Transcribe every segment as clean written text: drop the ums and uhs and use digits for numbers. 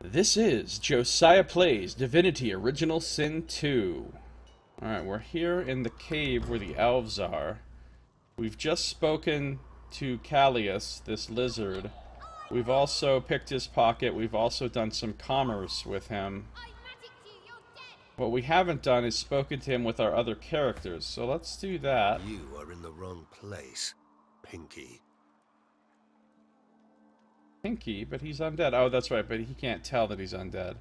This is Josiah Plays Divinity Original Sin 2. Alright, we're here in the cave where the elves are. We've just spoken to Callius, this lizard. We've also picked his pocket. We've also done some commerce with him. What we haven't done is spoken to him with our other characters, so let's do that. You are in the wrong place, Pinky. Pinky, but he's undead. Oh, that's right, but he can't tell that he's undead.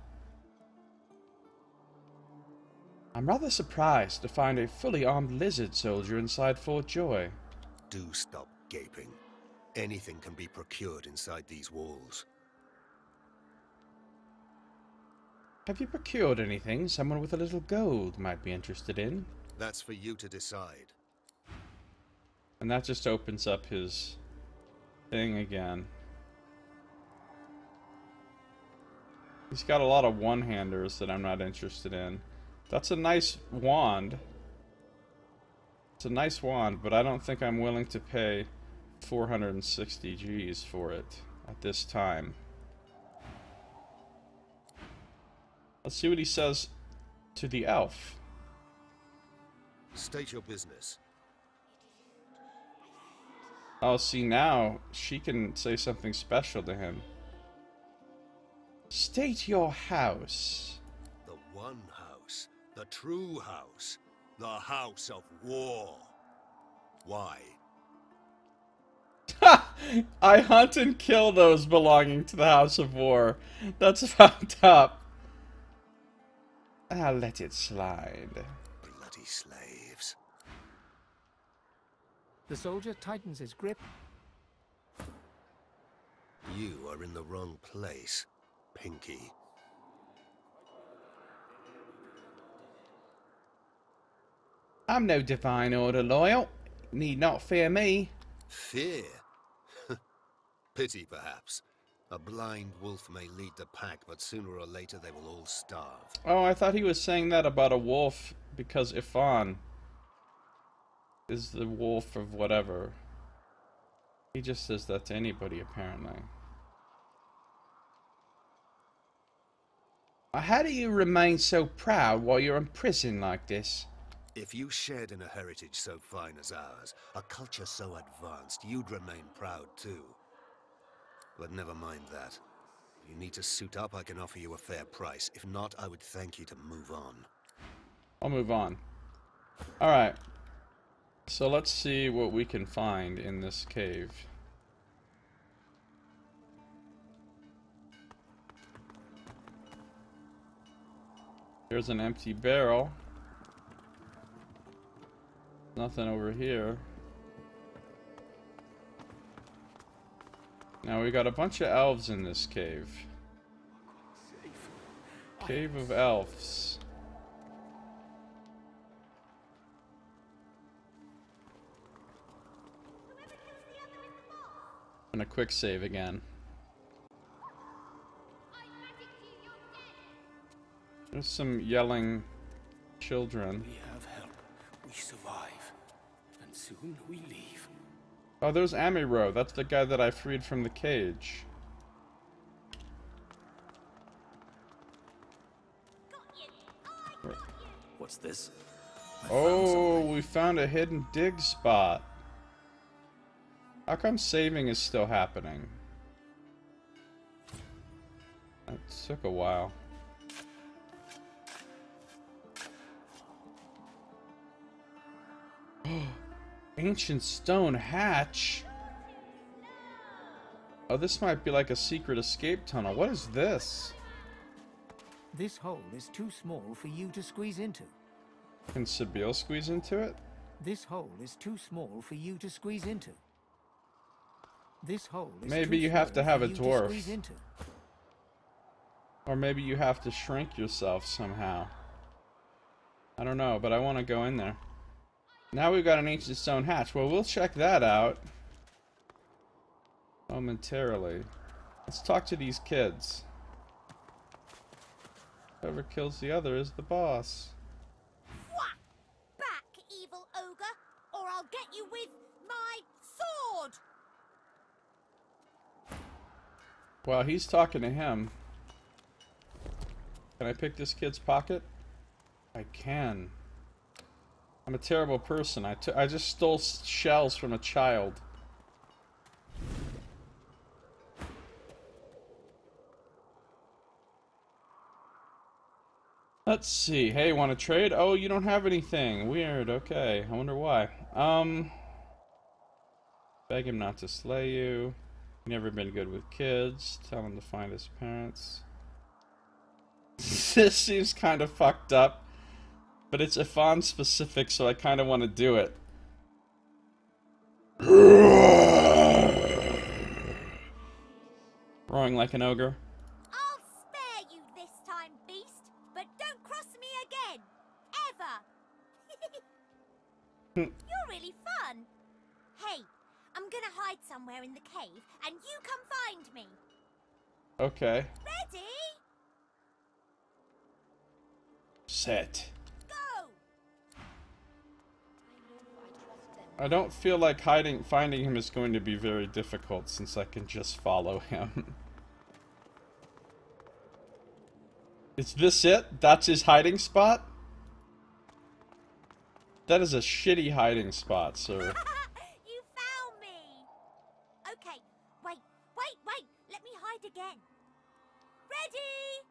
I'm rather surprised to find a fully armed lizard soldier inside Fort Joy. Do stop gaping. Anything can be procured inside these walls. Have you procured anything someone with a little gold might be interested in? That's for you to decide. And that just opens up his thing again. He's got a lot of one-handers that I'm not interested in. That's a nice wand. It's a nice wand, but I don't think I'm willing to pay 460 G's for it at this time. Let's see what he says to the elf. State your business. Oh, see, now she can say something special to him. State your house. The one house. The true house. The house of war. Why? Ha! I hunt and kill those belonging to the House of War. That's fucked up. I'll let it slide. Bloody slaves. The soldier tightens his grip. You are in the wrong place, Pinky. I'm no divine order loyal. Need not fear me. Fear? Pity, perhaps. A blind wolf may lead the pack, but sooner or later they will all starve. Oh, I thought he was saying that about a wolf because Ifan is the wolf of whatever. He just says that to anybody, apparently. How do you remain so proud while you're in prison like this? If you shared in a heritage so fine as ours, a culture so advanced, you'd remain proud too. But never mind that. If you need to suit up, I can offer you a fair price. If not, I would thank you to move on. I'll move on. Alright. So let's see what we can find in this cave. There's an empty barrel. Nothing over here. Now we got a bunch of elves in this cave. Cave of elves. And a quick save again. There's some yelling children. We have help. We survive. And soon we leave. Oh, there's Amiro. That's the guy that I freed from the cage. What's this? Oh, we found a hidden dig spot. How come saving is still happening? That took a while. Ancient stone hatch. Oh, this might be like a secret escape tunnel. What is this? This hole is too small for you to squeeze into. Can Sibyl squeeze into it? This hole is too small for you to squeeze into. This hole is Maybe too you have small to have for a you to dwarf. squeeze into. Or maybe you have to shrink yourself somehow. I don't know, but I want to go in there. Now we've got an ancient stone hatch. Well, we'll check that out momentarily. Let's talk to these kids. Whoever kills the other is the boss. Whack! Back, evil ogre, or I'll get you with my sword! Well, he's talking to him. Can I pick this kid's pocket? I can. I'm a terrible person. I just stole shells from a child. Let's see. Hey, want to trade? Oh, you don't have anything. Weird. Okay. I wonder why. Beg him not to slay you. Never been good with kids. Tell him to find his parents. This seems kind of fucked up, but it's Ifan specific, so I kind of want to do it. Roaring like an ogre. I'll spare you this time, beast, but don't cross me again. Ever. You're really fun. Hey, I'm gonna hide somewhere in the cave, and you come find me. Okay. Ready? Set. Go! I don't feel like finding him is going to be very difficult since I can just follow him. Is this it? That's his hiding spot? That is a shitty hiding spot, sir. You found me! Okay, wait. Let me hide again. Ready?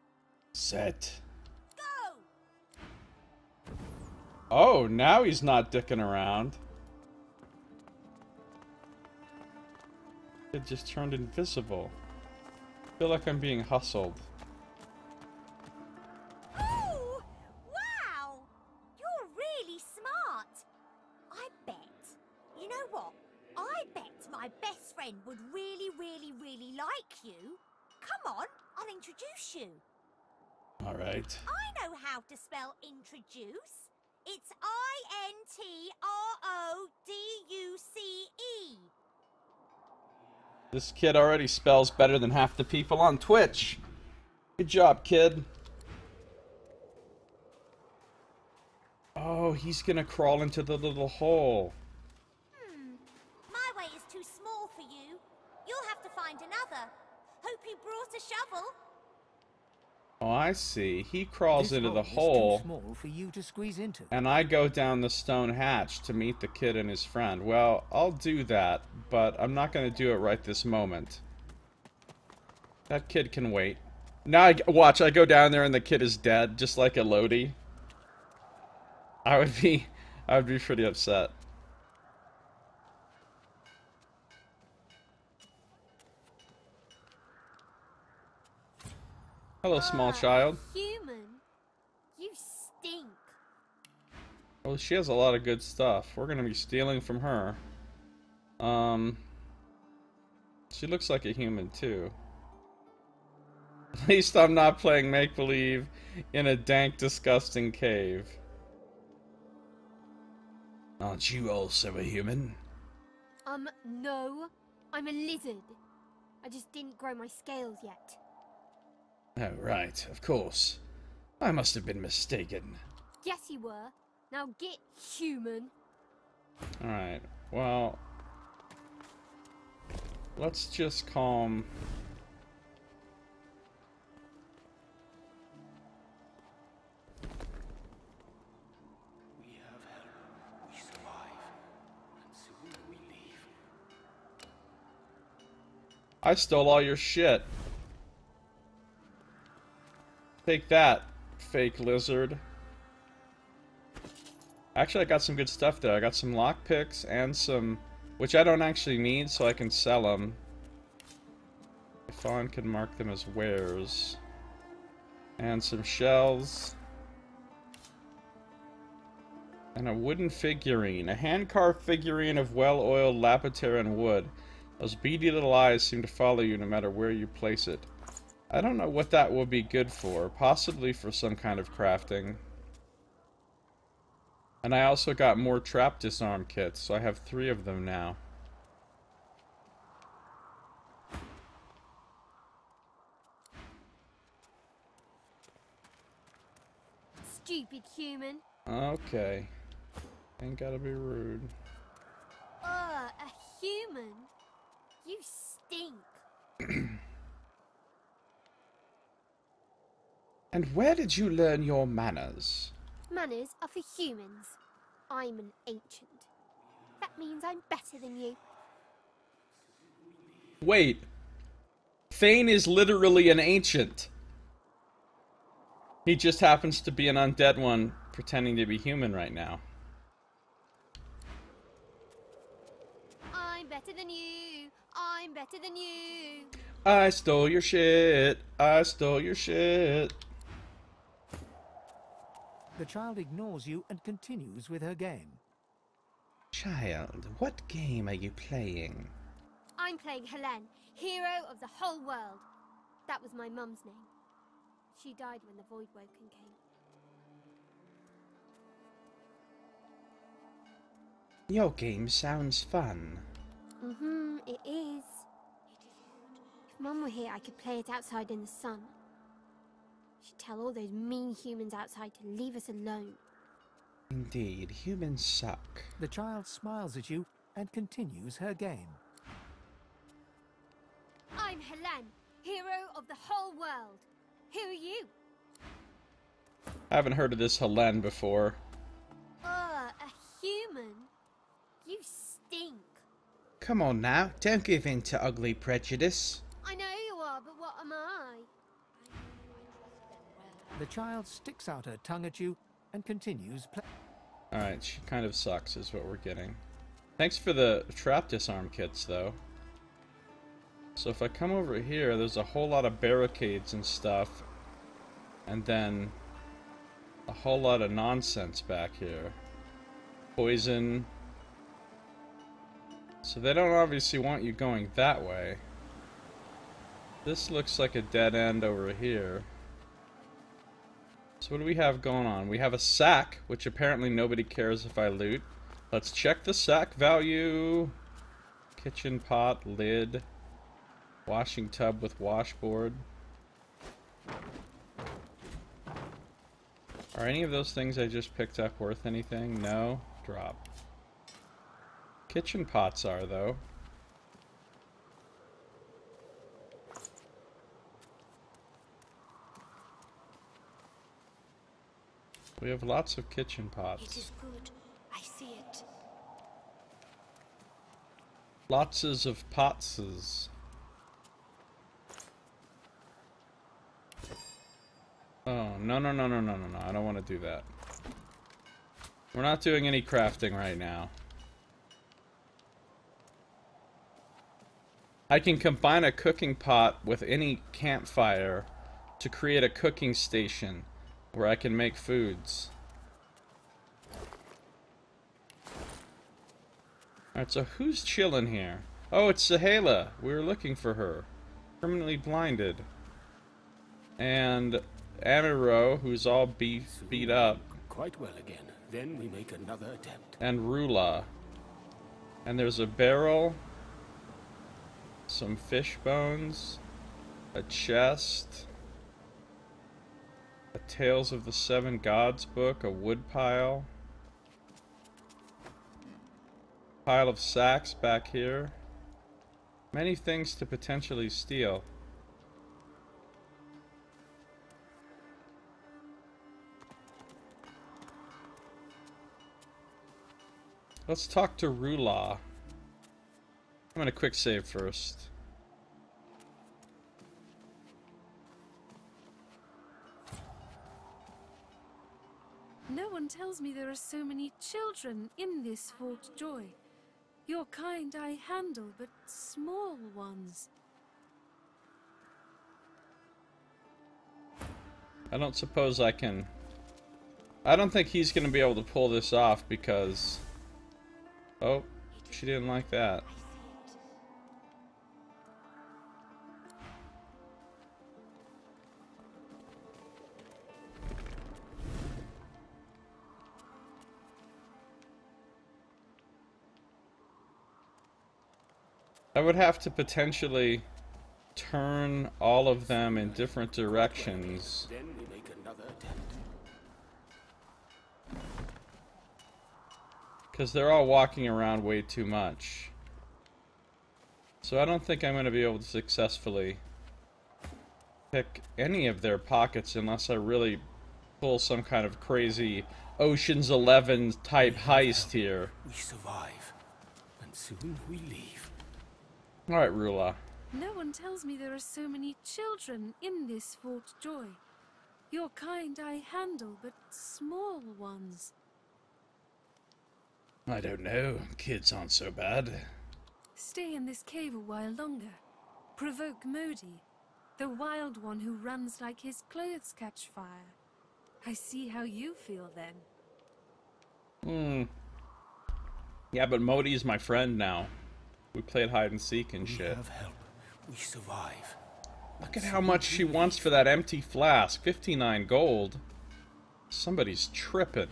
Set. Go! Oh, now he's not dicking around. It just turned invisible. I feel like I'm being hustled. Ooh! Wow! You're really smart. I bet. You know what? I bet my best friend would really like you. Come on, I'll introduce you. All right. I know how to spell introduce. It's INTRODUCE. This kid already spells better than half the people on Twitch. Good job, kid. Oh, he's gonna crawl into the little hole. My way is too small for you. You'll have to find another. Hope you brought a shovel. Oh, I see. He crawls This into the is hole, too small for you to squeeze into. and I go down the stone hatch to meet the kid and his friend. Well, I'll do that, but I'm not going to do it right this moment. That kid can wait. Now, watch, I go down there and the kid is dead, just like a Lodi. I would be pretty upset. Hello, small child. Human, you stink. Well, she has a lot of good stuff. We're gonna be stealing from her. She looks like a human too. At least I'm not playing make-believe in a dank, disgusting cave. Aren't you also a human? No. I'm a lizard. I just didn't grow my scales yet. Oh, right, of course. I must have been mistaken. Yes, you were. Now get human. Alright, well... let's just calm... We have help, we survive, and soon we leave. I stole all your shit. Take that, fake lizard. Actually, I got some good stuff there. I got some lockpicks and some... which I don't actually need, so I can sell them. Fawn can mark them as wares. And some shells. And a wooden figurine. A hand-carved figurine of well-oiled Lapidaran wood. Those beady little eyes seem to follow you no matter where you place it. I don't know what that will be good for. Possibly for some kind of crafting. And I also got more trap disarm kits, so I have 3 of them now. Stupid human. Okay. Ain't gotta be rude. A human? You stink. And where did you learn your manners? Manners are for humans. I'm an ancient. That means I'm better than you. Wait. Thane is literally an ancient. He just happens to be an undead one pretending to be human right now. I'm better than you. I'm better than you. I stole your shit. I stole your shit. The child ignores you and continues with her game. Child, what game are you playing? I'm playing Helene, hero of the whole world. That was my mum's name. She died when the Void Woken came. Your game sounds fun. It is. If Mum were here, I could play it outside in the sun. She'd tell all those mean humans outside to leave us alone. Indeed, humans suck. The child smiles at you and continues her game. I'm Helene, hero of the whole world. Who are you? I haven't heard of this Helene before. A human? You stink. Come on now, don't give in to ugly prejudice. I know you are, but what am I? The child sticks out her tongue at you and continues Alright, she kind of sucks is what we're getting. Thanks for the trap disarm kits, though. So if I come over here, there's a whole lot of barricades and stuff. And then a whole lot of nonsense back here. Poison. So they don't obviously want you going that way. This looks like a dead end over here. So what do we have going on? We have a sack, which apparently nobody cares if I loot. Let's check the sack value. Kitchen pot, lid. Washing tub with washboard. Are any of those things I just picked up worth anything? No? Drop. Kitchen pots are, though. We have lots of kitchen pots. It is good. I see it. Lots of potses. Oh, no. I don't want to do that. We're not doing any crafting right now. I can combine a cooking pot with any campfire to create a cooking station where I can make foods. Alright, so who's chilling here? Oh, it's Sahala. We were looking for her. Permanently blinded. And Amiro, who's all beat up. Quite well again. Then we make another attempt. And Rula. And there's a barrel. Some fish bones. A chest. A Tales of the Seven Gods book. A wood pile. Pile of sacks back here. Many things to potentially steal. Let's talk to Rula. I'm gonna quick save first. No one tells me there are so many children in this Fort Joy. Your kind I handle, but small ones. I don't suppose I can... I don't think he's gonna be able to pull this off because... Oh, she didn't like that. I would have to potentially turn all of them in different directions. Then we make another attempt. Because they're all walking around way too much. So I don't think I'm going to be able to successfully pick any of their pockets unless I really pull some kind of crazy Ocean's 11 type heist here. We survive, and soon we leave. Alright, Rula. No one tells me there are so many children in this Fort Joy. Your kind I handle, but small ones. I don't know. Kids aren't so bad. Stay in this cave a while longer. Provoke Modi, the wild one who runs like his clothes catch fire. I see how you feel then. Yeah, but Modi's my friend now. We played hide and seek and shit. We have help. We survive. Look at how much she wants for that empty flask. 59 gold. Somebody's tripping.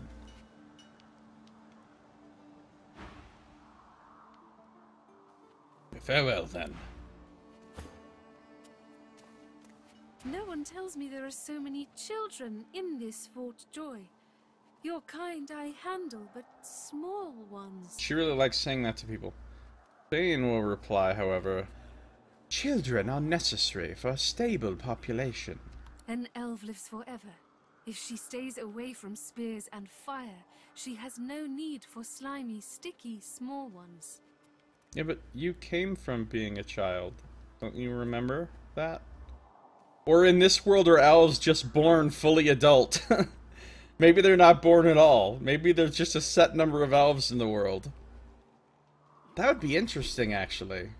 Farewell, then. No one tells me there are so many children in this Fort Joy. Your kind I handle, but small ones. She really likes saying that to people. Bane will reply, however, children are necessary for a stable population. An elf lives forever. If she stays away from spears and fire, she has no need for slimy, sticky, small ones. Yeah, but you came from being a child. Don't you remember that? Or in this world are elves just born fully adult? Maybe they're not born at all. Maybe there's just a set number of elves in the world. That would be interesting, actually.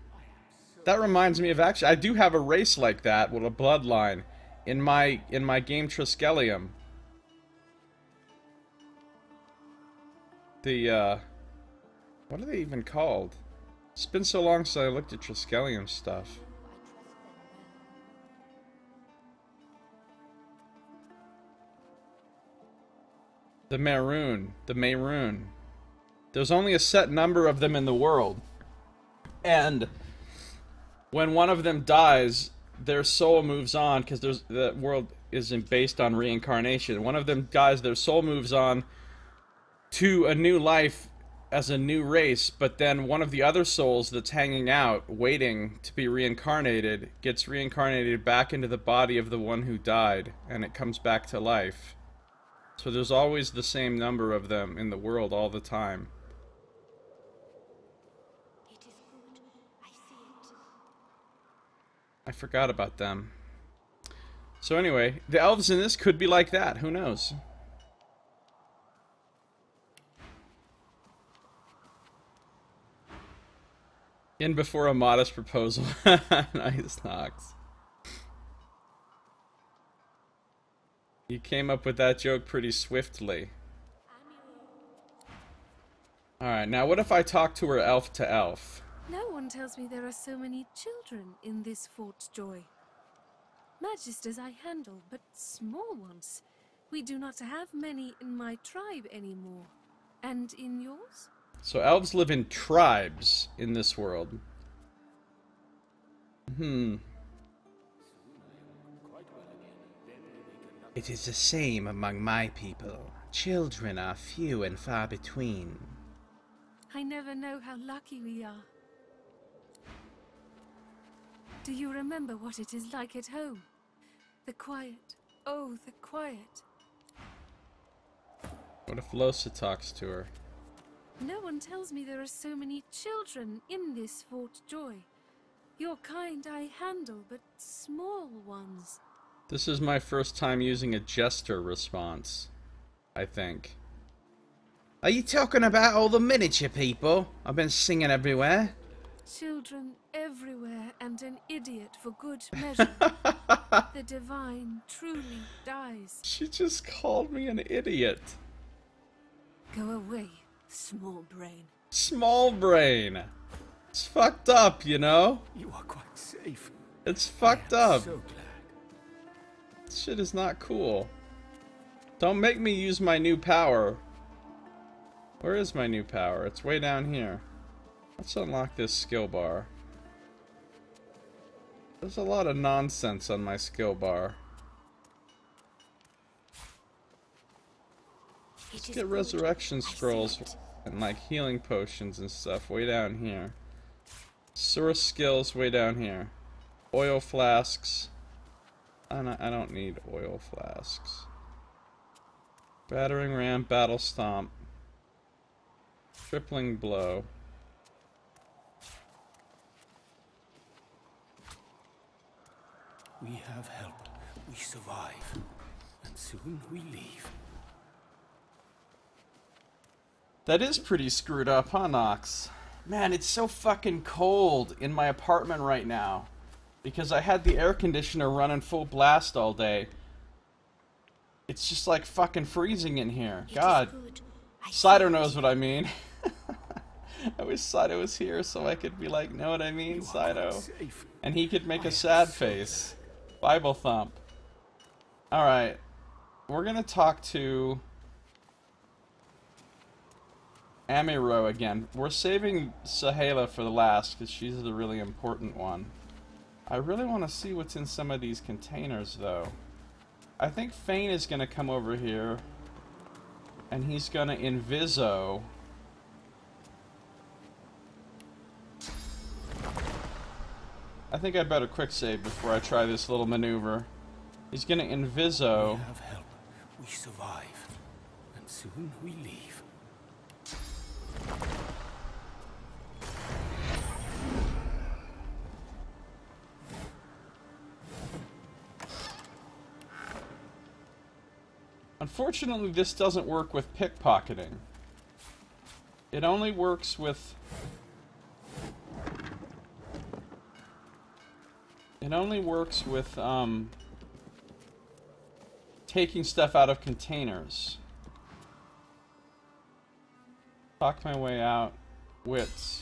That reminds me of, actually, I do have a race like that with a bloodline in my game Triskelion. The, what are they even called? It's been so long since I looked at Triskelion stuff. The Mayroon. There's only a set number of them in the world. And when one of them dies, their soul moves on, because the world isn't based on reincarnation. One of them dies, their soul moves on to a new life as a new race, but then one of the other souls that's hanging out, waiting to be reincarnated, gets reincarnated back into the body of the one who died, and it comes back to life. So there's always the same number of them in the world all the time. It is good. I see it. I forgot about them. So anyway, the elves in this could be like that. Who knows? In before a modest proposal. Nice, Nox. You came up with that joke pretty swiftly. Alright, now what if I talk to her elf to elf? No one tells me there are so many children in this Fort Joy. Magisters I handle, but small ones. We do not have many in my tribe anymore. And in yours? So elves live in tribes in this world. It is the same among my people. Children are few and far between. I never know how lucky we are. Do you remember what it is like at home? The quiet. Oh, the quiet. What if Losa talks to her? No one tells me there are so many children in this Fort Joy. Your kind I handle, but small ones. This is my first time using a jester response, I think. Are you talking about all the miniature people I've been singing everywhere? Children everywhere and an idiot for good measure. The divine truly dies. She just called me an idiot. Go away, small brain. Small brain. It's fucked up, you know? You are quite safe. It's fucked up. So glad. This shit is not cool. Don't make me use my new power. Where is my new power? It's way down here. Let's unlock this skill bar. There's a lot of nonsense on my skill bar. Let's get resurrection scrolls and like healing potions and stuff way down here. Source skills way down here. Oil flasks. I don't need oil flasks. Battering ram, battle stomp. Tripling blow. We have help. We survive. And soon we leave. That is pretty screwed up, huh, Nox? Man, it's so fucking cold in my apartment right now. Because I had the air conditioner running full blast all day. It's just like fucking freezing in here. God. Cider knows what I mean. I wish Cider was here so I could be like, know what I mean, Cider? And he could make a sad face. Bible thump. Alright. We're gonna talk to Amiro again. We're saving Sahala for the last, because she's the really important one. I really want to see what's in some of these containers, though. I think Fane is going to come over here, and he's going to inviso. I think I better quick save before I try this little maneuver. He's going to inviso. We have help. We survive. And soon we leave. Unfortunately, this doesn't work with pickpocketing. It only works with... taking stuff out of containers. Talk my way out. Wits.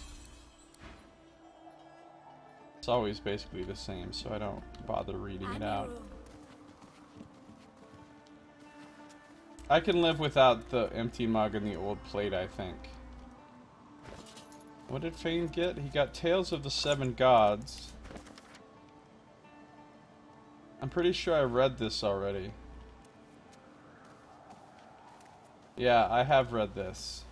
It's always basically the same, so I don't bother reading it out. I can live without the empty mug and the old plate, I think. What did Fane get? He got Tales of the Seven Gods. I'm pretty sure I read this already. Yeah, I have read this.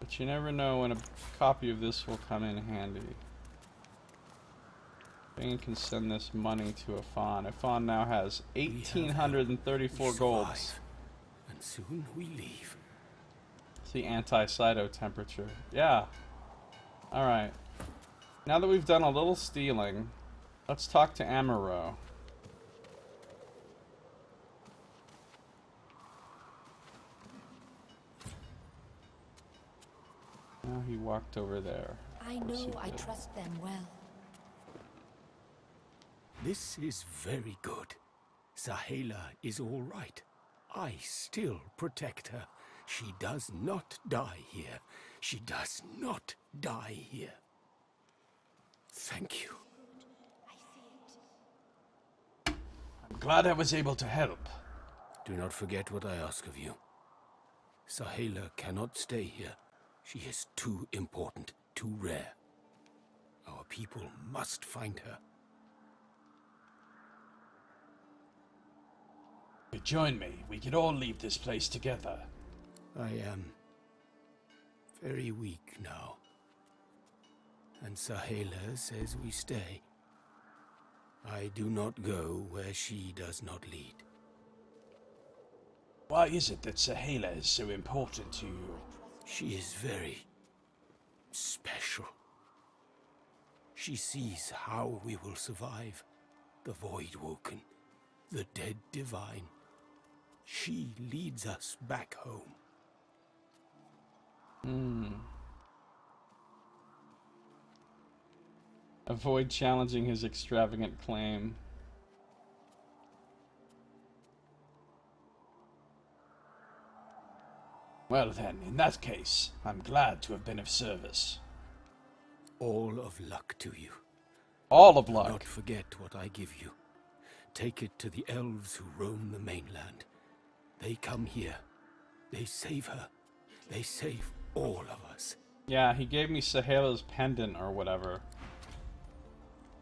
But you never know when a copy of this will come in handy. Fane can send this money to Afan. Afan now has 1,834 golds. And soon we leave. It's the anti-Cyto temperature. Yeah. Alright. Now that we've done a little stealing, let's talk to Amaro. Now he walked over there. I know I trust them well. This is very good. Sahala is all right. I still protect her. She does not die here. She does not die here. Thank you. I'm glad I was able to help. Do not forget what I ask of you. Sahala cannot stay here. She is too important, too rare. Our people must find her. You join me. We can all leave this place together. I am very weak now. And Sahala says we stay. I do not go where she does not lead. Why is it that Sahala is so important to you? She is very special. She sees how we will survive. The Void Woken, the dead divine. She leads us back home. Avoid challenging his extravagant claim. Well then, in that case, I'm glad to have been of service. All of luck to you. All of luck. Do not forget what I give you. Take it to the elves who roam the mainland. They come here. They save her. They save all of us. Yeah, he gave me Sahala's pendant or whatever.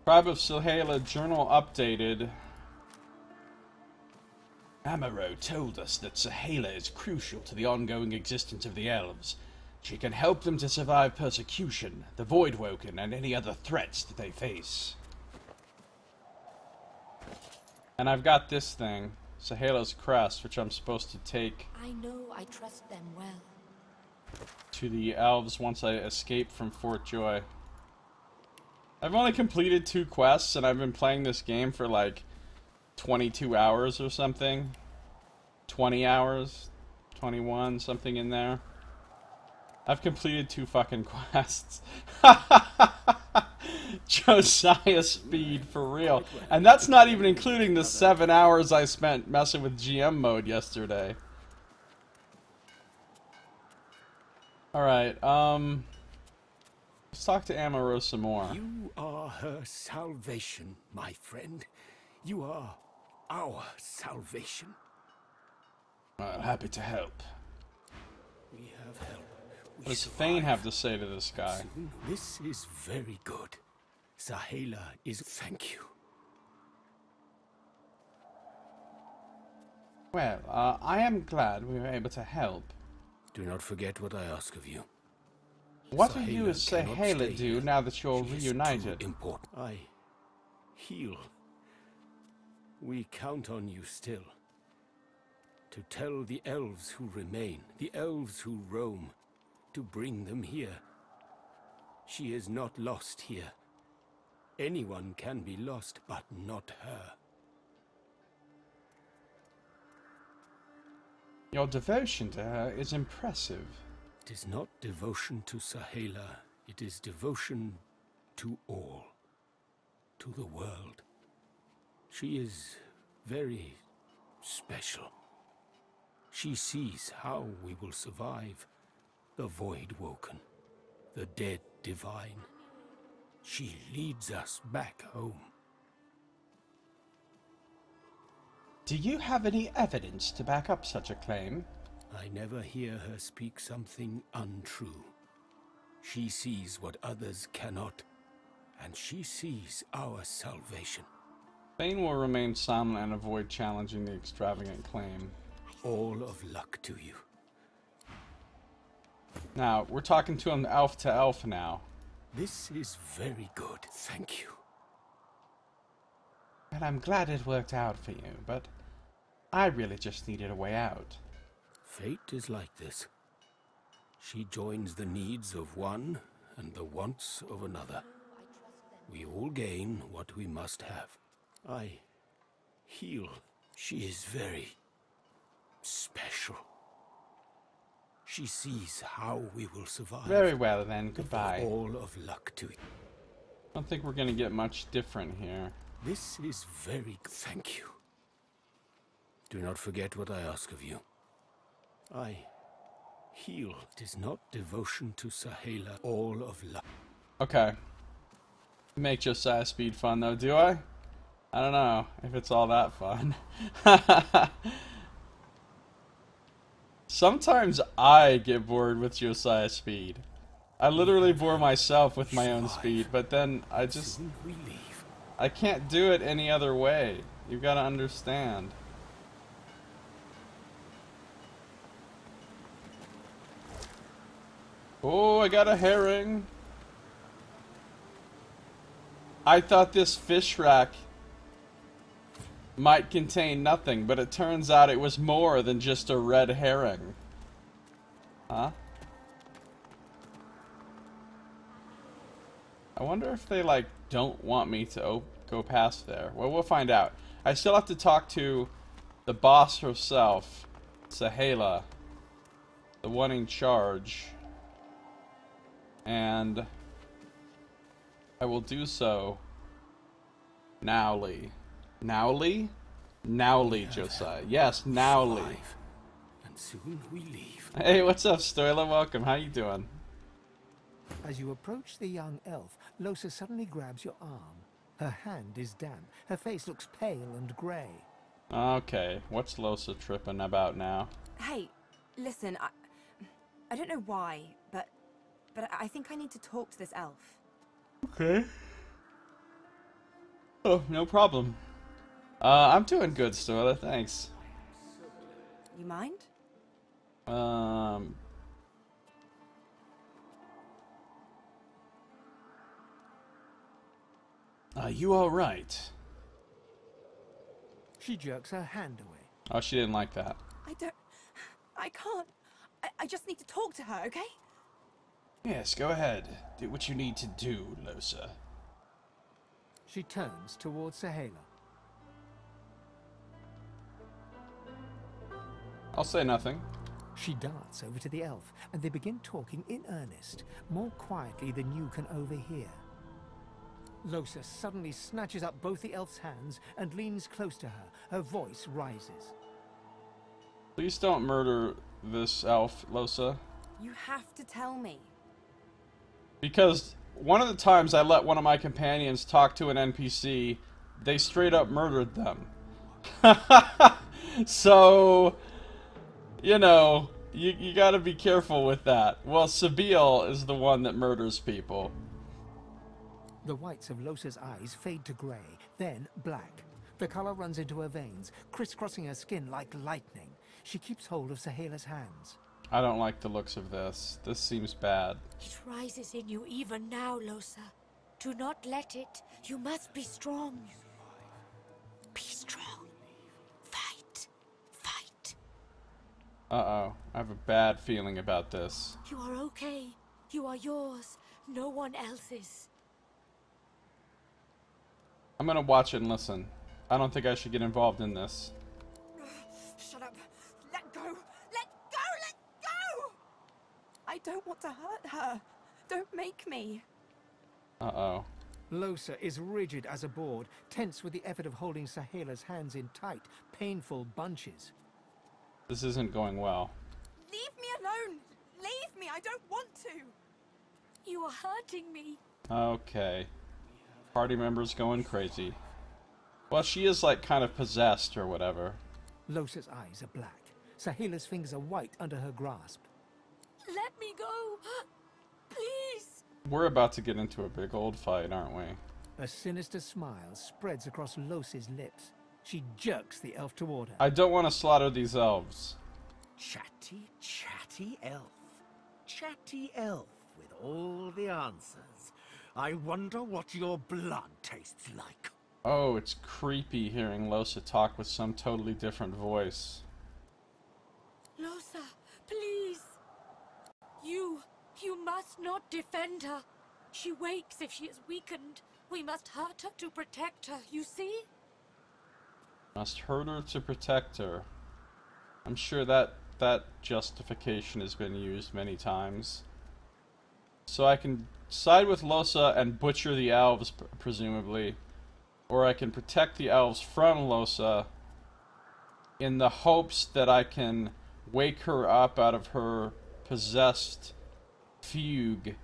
Tribe of Sahala journal updated. Amaro told us that Sahala is crucial to the ongoing existence of the elves. She can help them to survive persecution, the Voidwoken, and any other threats that they face. And I've got this thing, Sahela's Crest, which I'm supposed to take I know I trust them well. to the elves once I escape from Fort Joy. I've only completed 2 quests, and I've been playing this game for like 22 hours or something. 20 hours, 21, something in there. I've completed 2 fucking quests. Josiah speed for real. And that's not even including the 7 hours I spent messing with GM mode yesterday. Alright, let's talk to Amaro some more. You are her salvation, my friend. You are our salvation. Happy to help. We have help. What does Thane have to say to this guy? This is very good. Sahela is... Thank you. Well, I am glad we were able to help. Do not forget what I ask of you. What do you and cannot Sahela stay do here. now that you're She is reunited? too important. I heal. We count on you still. To tell the elves who remain, the elves who roam, to bring them here. She is not lost here. Anyone can be lost, but not her. Your devotion to her is impressive. It is not devotion to Sahela, it is devotion to all, to the world. She is very special. She sees how we will survive the void woken, the dead divine. She leads us back home. Do you have any evidence to back up such a claim? I never hear her speak something untrue. She sees what others cannot, and she sees our salvation. Thane will remain silent and avoid challenging the extravagant claim. All of luck to you. Now, we're talking to him elf to elf now. This is very good, thank you. And I'm glad it worked out for you, but I really just needed a way out. Fate is like this. She joins the needs of one and the wants of another. We all gain what we must have. I heal. She is very special. She sees how we will survive. Very well then, goodbye. All of luck to you. I don't think we're gonna get much different here. This is very... Thank you. Do not forget what I ask of you. I heal. It is not devotion to Sahela. All of luck. Okay. Make Josiah speed fun though, do I? I don't know if it's all that fun. Sometimes I get bored with Josiah speed. I literally bore myself with my own speed, but then I just... I can't do it any other way. You've got to understand. Oh, I got a herring. I thought this fish rack might contain nothing, but it turns out it was more than just a red herring. Huh? I wonder if they, like, don't want me to go past there. Well, we'll find out. I still have to talk to the boss herself, Sahela, the one in charge. And I will do so nowly. Nowly? Nowly, Josiah. Yes, nowly. And soon we leave. Hey, what's up, Stoila? Welcome. How you doing? As you approach the young elf, Losa suddenly grabs your arm. Her hand is damp. Her face looks pale and grey. Okay, what's Losa tripping about now? Hey, listen, I don't know why, but I think I need to talk to this elf. Okay. Oh, no problem. I'm doing good, Stoila, thanks. You mind? Are you alright? She jerks her hand away. Oh, she didn't like that. I can't. I just need to talk to her, okay? Yes, go ahead. Do what you need to do, Losa. She turns towards Sahala. I'll say nothing. She darts over to the elf, and they begin talking in earnest, more quietly than you can overhear. Losa suddenly snatches up both the elf's hands and leans close to her. Her voice rises. Please don't murder this elf, Losa. You have to tell me. Because one of the times I let one of my companions talk to an NPC, they straight up murdered them. So, you know, you gotta be careful with that. Well, Sabil is the one that murders people. The whites of Losa's eyes fade to grey, then black. The color runs into her veins, crisscrossing her skin like lightning. She keeps hold of Sahela's hands. I don't like the looks of this. This seems bad. It rises in you even now, Losa. Do not let it. You must be strong. Be strong. Fight. Fight. Uh-oh. I have a bad feeling about this. You are okay. You are yours. No one else's. I'm gonna watch it and listen. I don't think I should get involved in this. Shut up. Let go. Let go. Let go. I don't want to hurt her. Don't make me. Uh-oh. Losa is rigid as a board, tense with the effort of holding Sahela's hands in tight, painful bunches. This isn't going well. Leave me alone. Leave me. I don't want to. You are hurting me. Okay. Party members going crazy. Well, she is like kind of possessed or whatever. Losa's eyes are black. Sahela's fingers are white under her grasp. Let me go. Please. We're about to get into a big old fight, aren't we? A sinister smile spreads across Losa's lips. She jerks the elf toward her. I don't want to slaughter these elves. Chatty, chatty elf. Chatty elf with all the answers. I wonder what your blood tastes like. Oh, it's creepy hearing Losa talk with some totally different voice. Losa, please. You must not defend her. She wakes if she is weakened. We must hurt her to protect her, you see? Must hurt her to protect her. I'm sure that justification has been used many times. So I can side with Losa and butcher the elves, presumably. Or I can protect the elves from Losa in the hopes that I can wake her up out of her possessed fugue.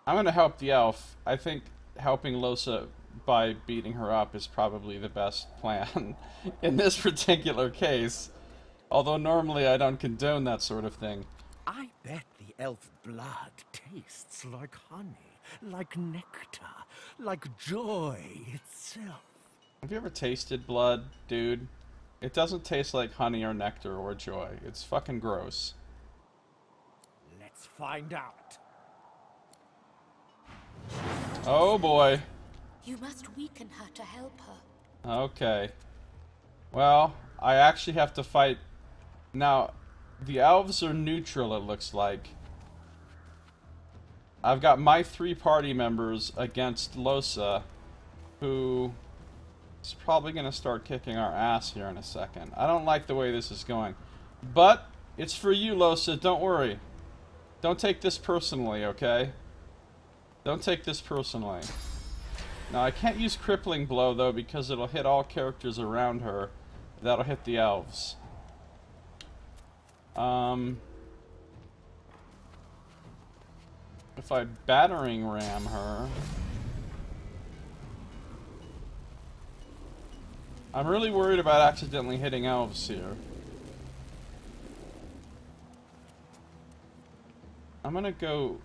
I'm gonna help the elf. I think helping Losa by beating her up is probably the best plan in this particular case. Although normally I don't condone that sort of thing. I bet the elf blood tastes like honey, like nectar, like joy itself. Have you ever tasted blood, dude? It doesn't taste like honey or nectar or joy. It's fucking gross. Let's find out. Oh boy. You must weaken her to help her. Okay. Well, I actually have to fight. Now, the elves are neutral, it looks like. I've got my 3 party members against Losa, who is probably going to start kicking our ass here in a second. I don't like the way this is going. But, it's for you, Losa, don't worry. Don't take this personally, okay? Don't take this personally. Now, I can't use Crippling Blow, though, because it'll hit all characters around her. That'll hit the elves. If I battering ram her... I'm really worried about accidentally hitting elves here. I'm gonna go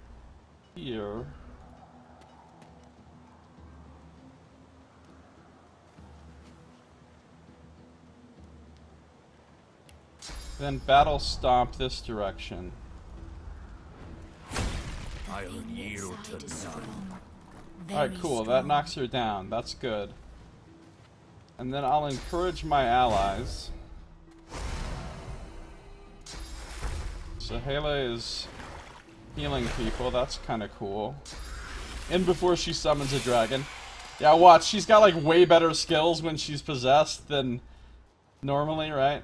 here. Then battle stomp this direction. I'll yield to none. Alright, cool. That knocks her down. That's good. And then I'll encourage my allies. Sahela is healing people. That's kind of cool. And before she summons a dragon. Yeah, watch. She's got like way better skills when she's possessed than normally, right?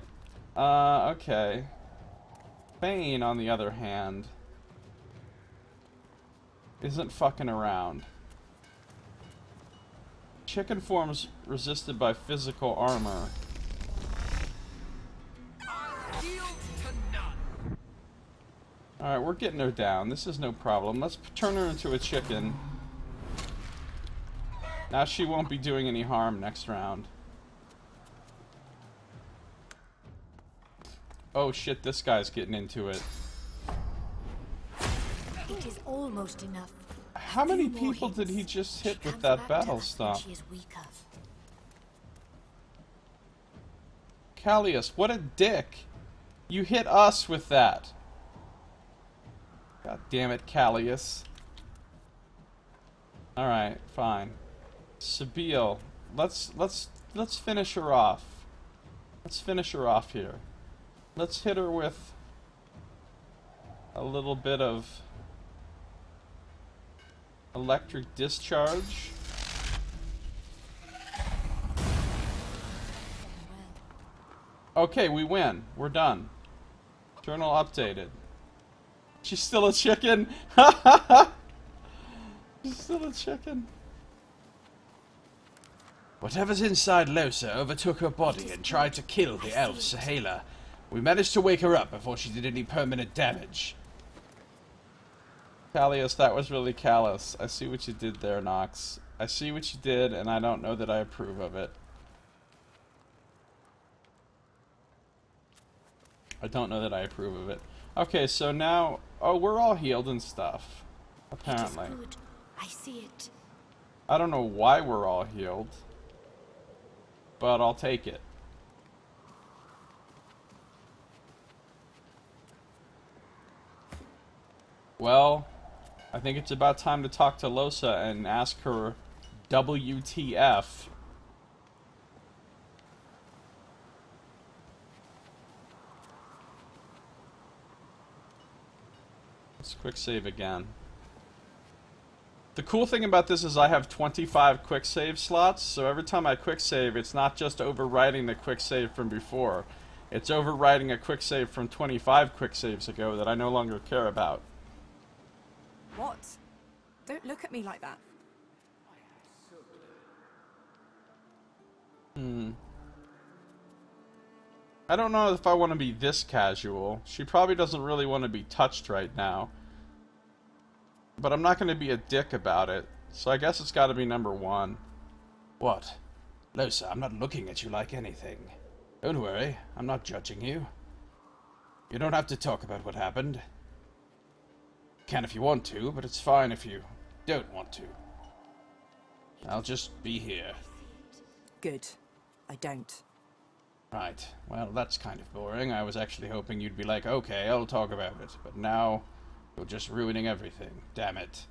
Okay. Bane, on the other hand, isn't fucking around. Chicken forms resisted by physical armor. Alright, we're getting her down. This is no problem. Let's turn her into a chicken. Now she won't be doing any harm next round. Oh shit, this guy's getting into it. It is almost enough. How many people did he just hit with that battle stomp? Callius, what a dick! You hit us with that. God damn it, Callius. Alright, fine. Sabile, let's finish her off. Let's finish her off here. Let's hit her with a little bit of electric discharge. Okay, we win. We're done. Journal updated. She's still a chicken. She's still a chicken. Whatever's inside Losa overtook her body and tried to kill the elf Sahela. We managed to wake her up before she did any permanent damage. Callius, that was really callous. I see what you did there, Nox. I see what you did, and I don't know that I approve of it. I don't know that I approve of it. Okay, so now... Oh, we're all healed and stuff. Apparently. It is good. I see it. I don't know why we're all healed. But I'll take it. Well, I think it's about time to talk to Losa and ask her WTF. Let's quick save again. The cool thing about this is I have 25 quick save slots, so every time I quick save, it's not just overwriting the quick save from before. It's overwriting a quick save from 25 quick saves ago that I no longer care about. What? Don't look at me like that. I don't know if I want to be this casual. She probably doesn't really want to be touched right now. But I'm not going to be a dick about it. So I guess it's got to be number 1. What? Losa, I'm not looking at you like anything. Don't worry, I'm not judging you. You don't have to talk about what happened. You can if you want to, but it's fine if you don't want to. I'll just be here. Good. I don't. Right. Well, that's kind of boring. I was actually hoping you'd be like, okay, I'll talk about it. But now, you're just ruining everything. Damn it.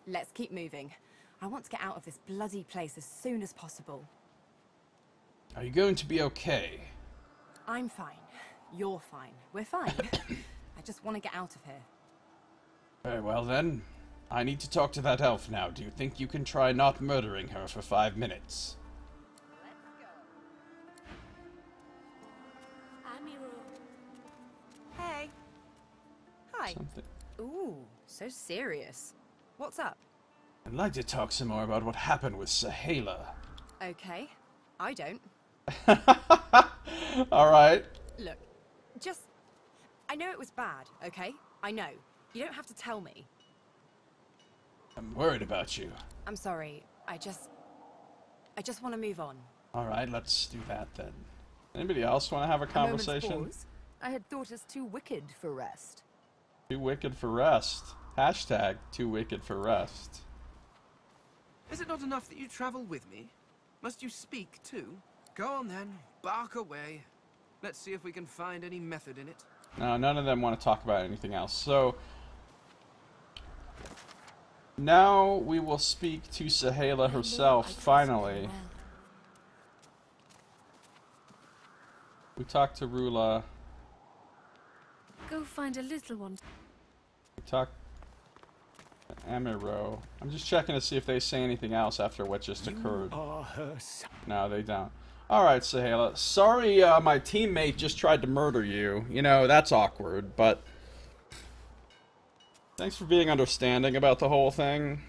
Let's keep moving. I want to get out of this bloody place as soon as possible. Are you going to be okay? I'm fine. You're fine. We're fine. I just want to get out of here. Very well, then. I need to talk to that elf now. Do you think you can try not murdering her for 5 minutes? Hey. Hi. Something. Ooh, so serious. What's up? I'd like to talk some more about what happened with Sahela. Okay. I don't. Alright. Look, just... I know it was bad, okay? I know. You don't have to tell me. I'm worried about you. I'm sorry. I just want to move on. Alright, let's do that then. Anybody else want to have a conversation? I had thought us too wicked for rest. Too wicked for rest. Hashtag too wicked for rest. Is it not enough that you travel with me? Must you speak too? Go on then, bark away. Let's see if we can find any method in it. No, none of them want to talk about anything else. So, now we will speak to Sahela herself, finally. We talked to Rula. Go find a little one. We talked to Amiro. I'm just checking to see if they say anything else after what just occurred. No, they don't. Alright, Sahela. Sorry my teammate just tried to murder you. You know, that's awkward, but... Thanks for being understanding about the whole thing.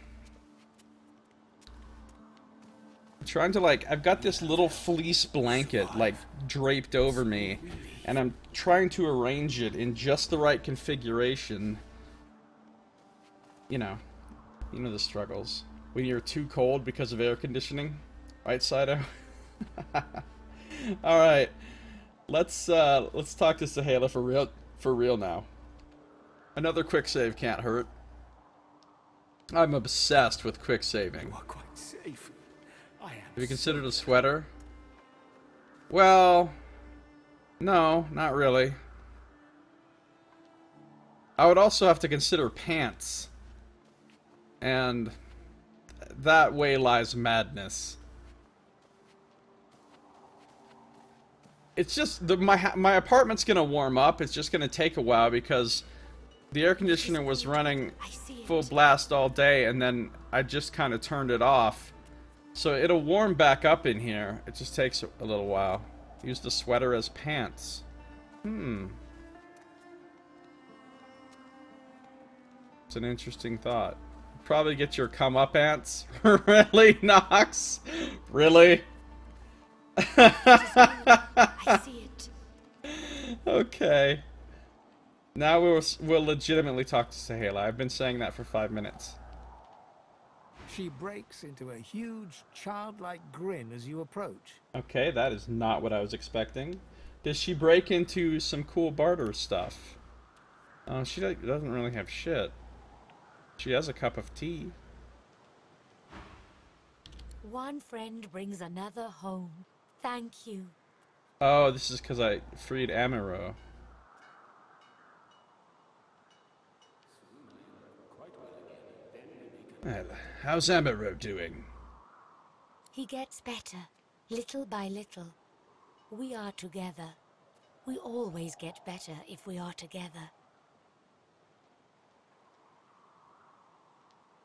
I'm trying to, like, I've got this little fleece blanket, like, draped over me, and I'm trying to arrange it in just the right configuration. You know the struggles. When you're too cold because of air conditioning. Right, Saito? Alright. Let's talk to Sahela for real now. Another quick save can't hurt. I'm obsessed with quick saving. You are quite safe. Have you considered a sweater? Well, no, not really. I would also have to consider pants. And that way lies madness. It's just my apartment's gonna warm up. It's just gonna take a while because the air conditioner was running full blast all day, and then I just kind of turned it off. So it'll warm back up in here. It just takes a little while. Use the sweater as pants. It's an interesting thought. Probably get your come-up-ants. Really, Nox? Really? I see it. Okay. Now we'll legitimately talk to Sahela. I've been saying that for 5 minutes. She breaks into a huge, childlike grin as you approach. Okay, that is not what I was expecting. Does she break into some cool barter stuff? Oh, she doesn't really have shit. She has a cup of tea. One friend brings another home. Thank you. Oh, this is because I freed Amiro. Well, how's Amiro doing? He gets better, little by little. We are together. We always get better if we are together.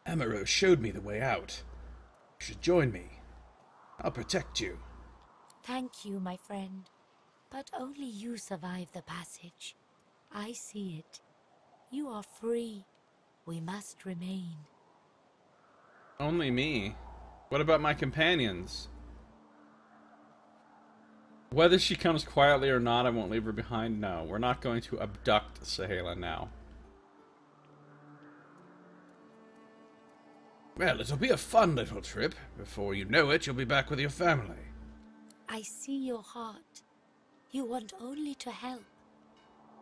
Amiro showed me the way out. You should join me. I'll protect you. Thank you, my friend. But only you survive the passage. I see it. You are free. We must remain. Only me? What about my companions? Whether she comes quietly or not, I won't leave her behind. No, we're not going to abduct Sahela now. Well, it'll be a fun little trip. Before you know it, you'll be back with your family. I see your heart. You want only to help.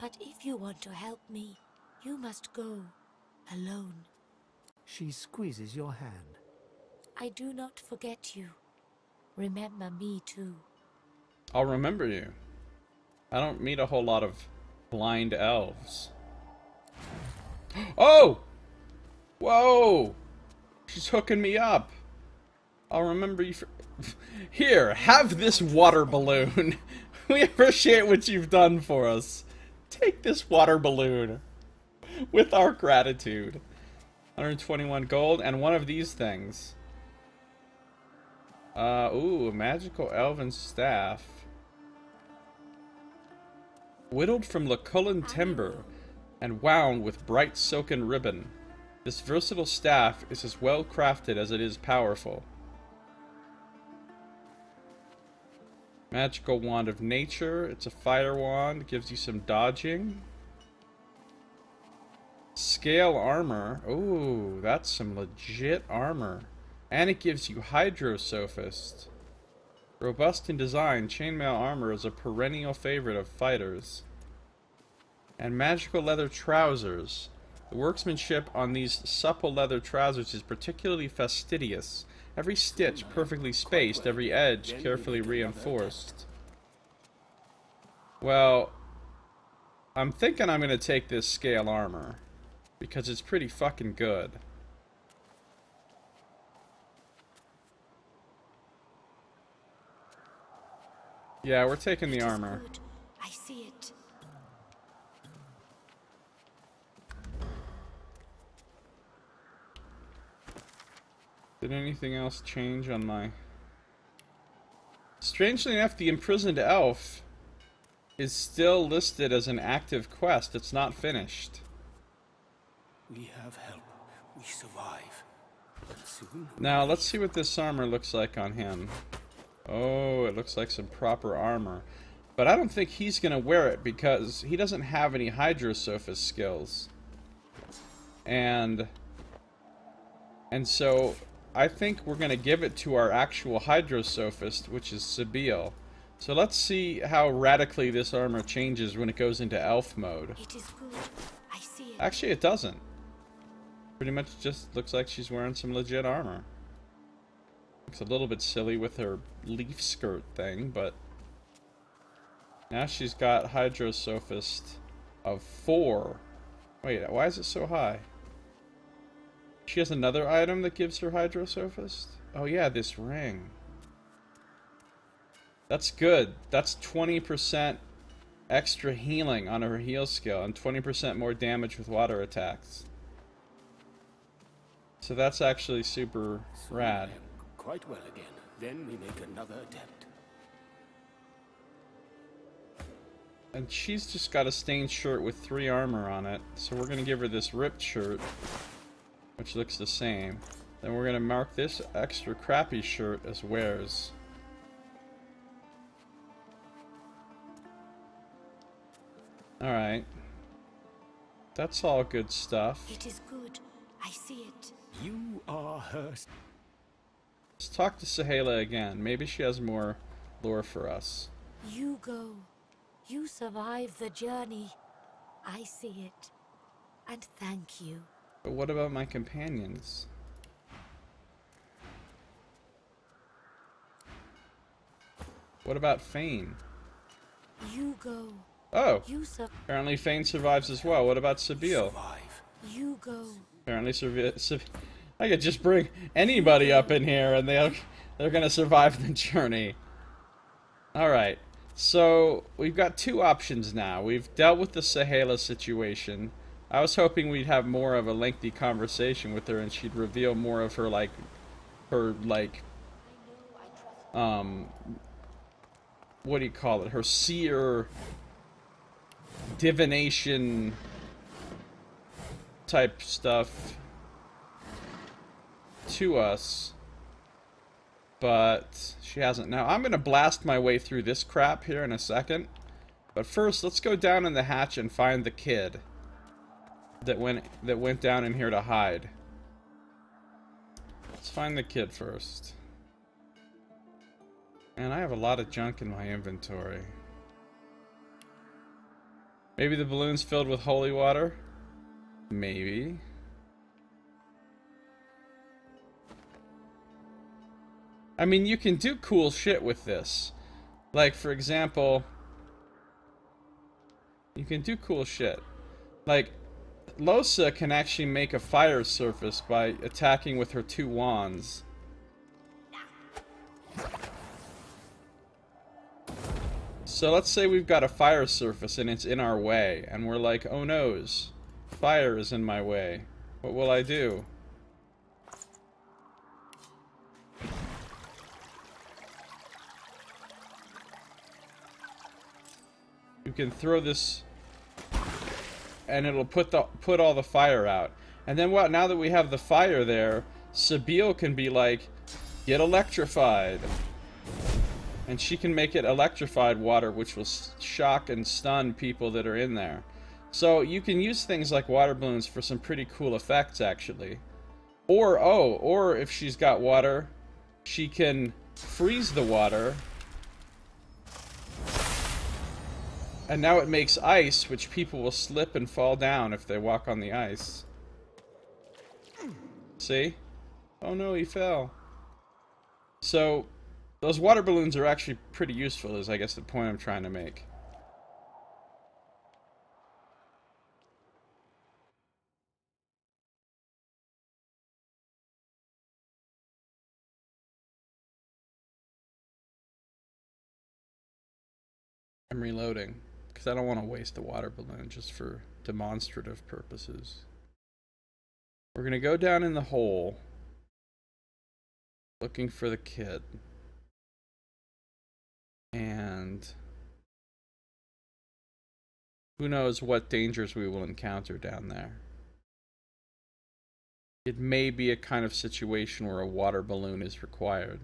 But if you want to help me, you must go alone. She squeezes your hand. I do not forget you. Remember me too. I'll remember you. I don't meet a whole lot of blind elves. Oh! Whoa! She's hooking me up. I'll remember you for... Here, have this water balloon. We appreciate what you've done for us. Take this water balloon. With our gratitude. 121 gold and one of these things. Ooh, a magical elven staff. Whittled from Lacullan timber and wound with bright silken ribbon. This versatile staff is as well crafted as it is powerful. Magical wand of nature. It's a fire wand. Gives you some dodging. Scale armor. Ooh, that's some legit armor. And it gives you Hydrosophist. Robust in design, chainmail armor is a perennial favorite of fighters. And magical leather trousers. The workmanship on these supple leather trousers is particularly fastidious. Every stitch perfectly spaced, every edge carefully reinforced. Well, I'm thinking I'm going to take this scale armor. Because it's pretty fucking good. Yeah, we're taking the armor. anything else change on my... Strangely enough, the imprisoned elf is still listed as an active quest. It's not finished. We have help. We survive. But soon... Now, let's see what this armor looks like on him. Oh, it looks like some proper armor. But I don't think he's gonna wear it because he doesn't have any Hydrosophist skills. And so I think we're gonna give it to our actual Hydrosophist, which is Sebille. So let's see how radically this armor changes when it goes into elf mode. It is good. I see it. Actually, it doesn't. Pretty much just looks like she's wearing some legit armor. Looks a little bit silly with her leaf skirt thing, but now she's got Hydrosophist of 4. Wait, why is it so high? She has another item that gives her Hydrosophist? Oh yeah, this ring. That's good. That's 20% extra healing on her heal skill and 20% more damage with water attacks. So that's actually super rad. Quite well again. Then we make another attempt. And she's just got a stained shirt with 3 armor on it. So we're gonna give her this ripped shirt, which looks the same. Then we're gonna mark this extra crappy shirt as wears. Alright. That's all good stuff. It is good. I see it. You are her... Let's talk to Sahala again. Maybe she has more lore for us. You go. You survive the journey. I see it. And thank you. But what about my companions? What about Fane? You go. Oh! You apparently Fane survives as well. What about Sebille? You go. Apparently I could just bring anybody up in here and they're gonna survive the journey. Alright. So, we've got 2 options now. We've dealt with the Sahala situation. I was hoping we'd have more of a lengthy conversation with her and she'd reveal more of her, what do you call it? Her seer divination type stuff to us. But she hasn't. Now, I'm gonna blast my way through this crap here in a second. But first, let's go down in the hatch and find the kid that went down in here to hide. Let's find the kid first. And I have a lot of junk in my inventory. Maybe the balloon's filled with holy water? Maybe. I mean, you can do cool shit with this. Like, for example, you can do cool shit. Like, Lohse can actually make a fire surface by attacking with her 2 wands. So let's say we've got a fire surface and it's in our way, and we're like, oh noes, fire is in my way. What will I do? You can throw this and it'll put all the fire out. And then what, now that we have the fire there, Sebille can be like, get electrified. And she can make it electrified water, which will shock and stun people that are in there. So you can use things like water balloons for some pretty cool effects, actually. Or if she's got water, she can freeze the water. And now it makes ice, which people will slip and fall down if they walk on the ice. See? Oh no, he fell. So, those water balloons are actually pretty useful, is I guess the point I'm trying to make. I'm reloading, because I don't want to waste the water balloon just for demonstrative purposes. We're going to go down in the hole. looking for the kid. And who knows what dangers we will encounter down there. It may be a kind of situation where a water balloon is required.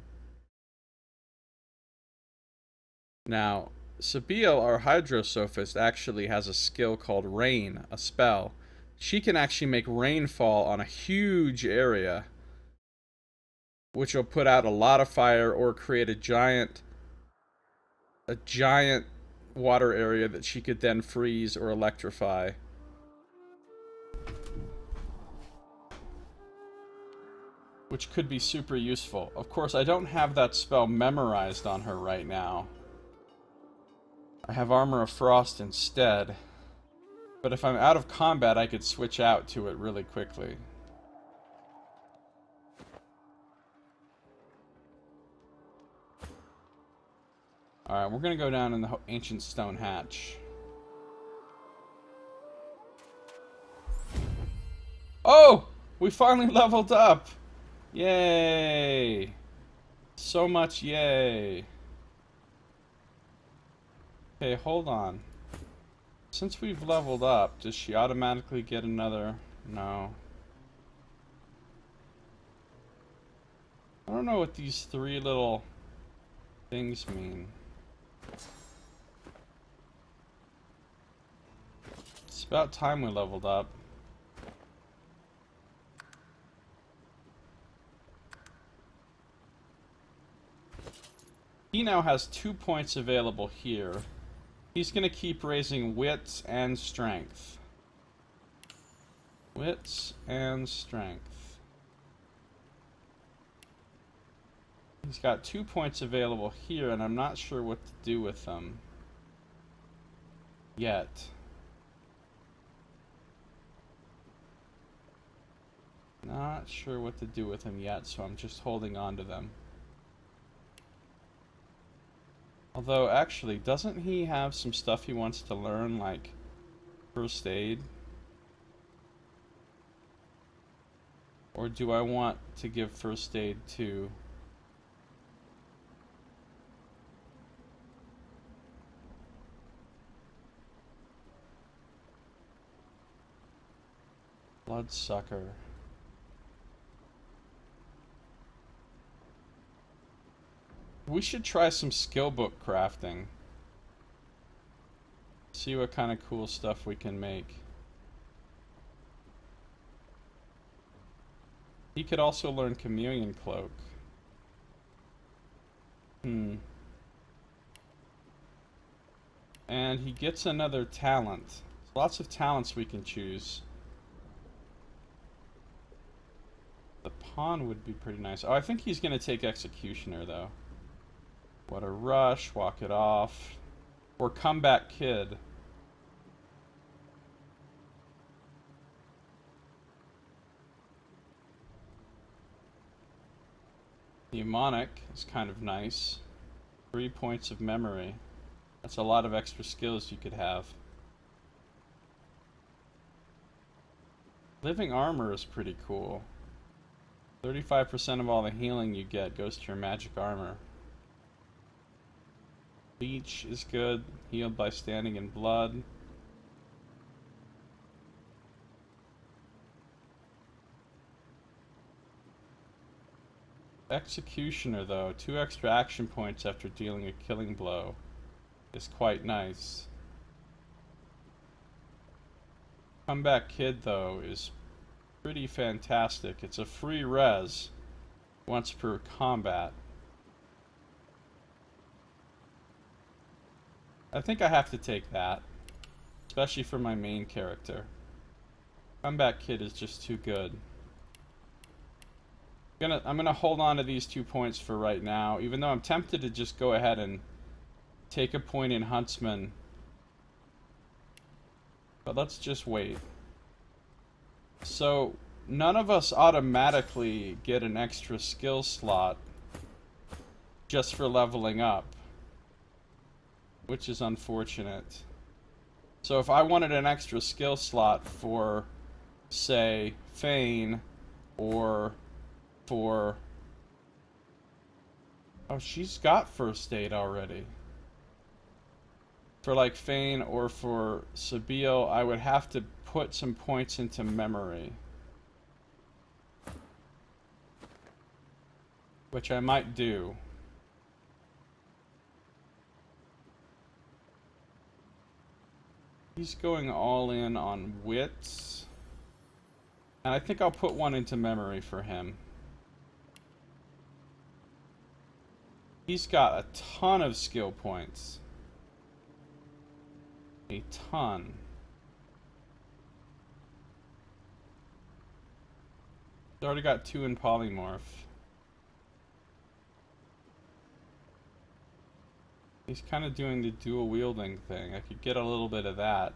Now, Sabiel, our Hydrosophist, actually has a skill called Rain, a spell. She can actually make rain fall on a huge area, which will put out a lot of fire or create a giant water area that she could then freeze or electrify. Which could be super useful. Of course, I don't have that spell memorized on her right now. I have Armor of Frost instead. But if I'm out of combat, I could switch out to it really quickly. Alright, we're gonna go down in the ancient stone hatch. Oh! We finally leveled up! Yay! So much yay! Okay, hold on. Since we've leveled up, does she automatically get another? No. I don't know what these three little things mean. It's about time we leveled up. He now has 2 points available here. He's going to keep raising wits and strength. Wits and strength. He's got 2 points available here, and I'm not sure what to do with them yet. Not sure what to do with them yet, so I'm just holding on to them. Although, actually, doesn't he have some stuff he wants to learn, like first aid? Or do I want to give first aid to... Bloodsucker. We should try some skill book crafting. See what kind of cool stuff we can make. He could also learn Chameleon Cloak. And he gets another talent. Lots of talents we can choose. The pawn would be pretty nice. Oh, I think he's going to take Executioner, though. What a rush, walk it off. Or Comeback Kid. Mnemonic is kind of nice. 3 points of memory. That's a lot of extra skills you could have. Living Armor is pretty cool. 35% of all the healing you get goes to your magic armor. Leech is good. Healed by standing in blood. Executioner, though, 2 extra action points after dealing a killing blow is quite nice. Comeback Kid, though, is pretty fantastic. It's a free res once per combat. I think I have to take that, especially for my main character. Comeback Kid is just too good. I'm gonna hold on to these 2 points for right now, even though I'm tempted to just go ahead and take a point in Huntsman. But let's just wait. So, none of us automatically get an extra skill slot just for leveling up, which is unfortunate. So if I wanted an extra skill slot for, say, Fane, or for Oh, she's got first aid already. For like Fane or for Sabio, I would have to put some points into memory. Which I might do. He's going all in on wits. And I think I'll put one into memory for him. He's got a ton of skill points. A ton. He's already got 2 in polymorph. He's kind of doing the dual wielding thing. I could get a little bit of that.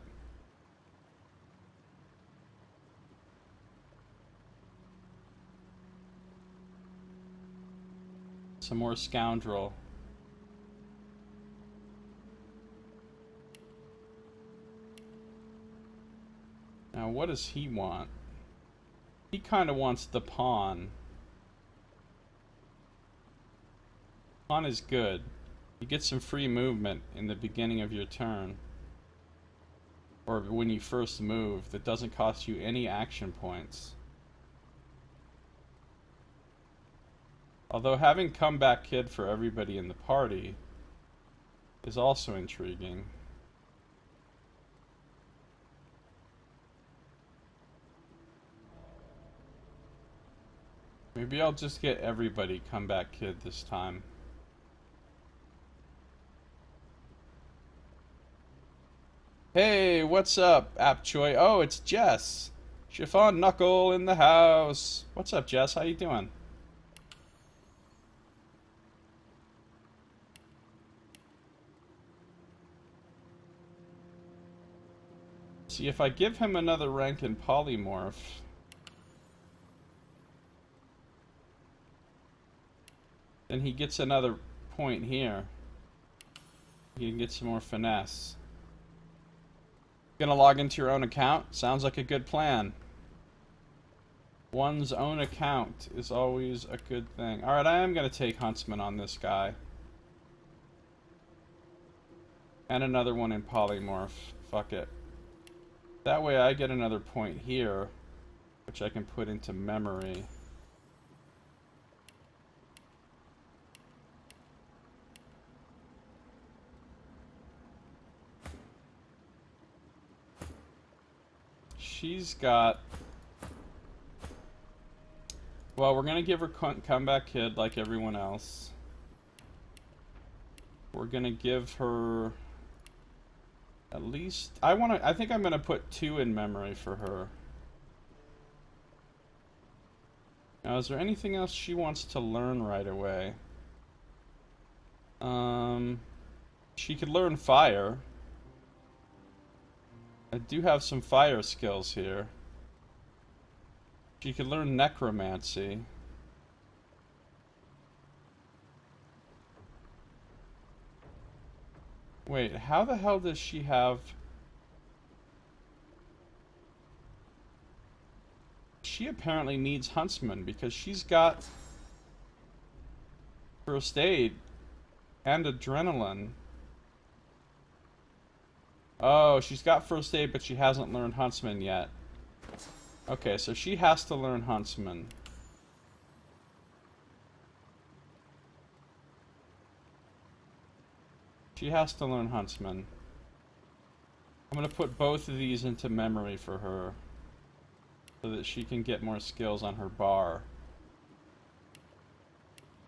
Some more scoundrel. Now, what does he want? He kind of wants the pawn. Pawn is good. You get some free movement in the beginning of your turn. Or when you first move, that doesn't cost you any action points. Although having Comeback Kid for everybody in the party is also intriguing. Maybe I'll just get everybody Comeback Kid this time. Hey, what's up, Apchoy? Oh, it's Jess. Chiffon Knuckle in the house. What's up, Jess? How you doing? See, if I give him another rank in polymorph, then he gets another point here. He can get some more finesse. Gonna log into your own account? Sounds like a good plan. One's own account is always a good thing. Alright, I am gonna take Huntsman on this guy. And another one in polymorph. Fuck it. That way I get another point here, which I can put into memory. She's got... Well, we're gonna give her Comeback Kid like everyone else. We're gonna give her... At least... I think I'm gonna put 2 in memory for her. Now, is there anything else she wants to learn right away? She could learn fire. I do have some fire skills here. She could learn necromancy. Wait, how the hell does she have... She apparently needs Huntsman because she's got first aid and adrenaline. Oh, she's got first aid, but she hasn't learned Huntsman yet. Okay, so she has to learn Huntsman. She has to learn Huntsman. I'm gonna put both of these into memory for her, so that she can get more skills on her bar.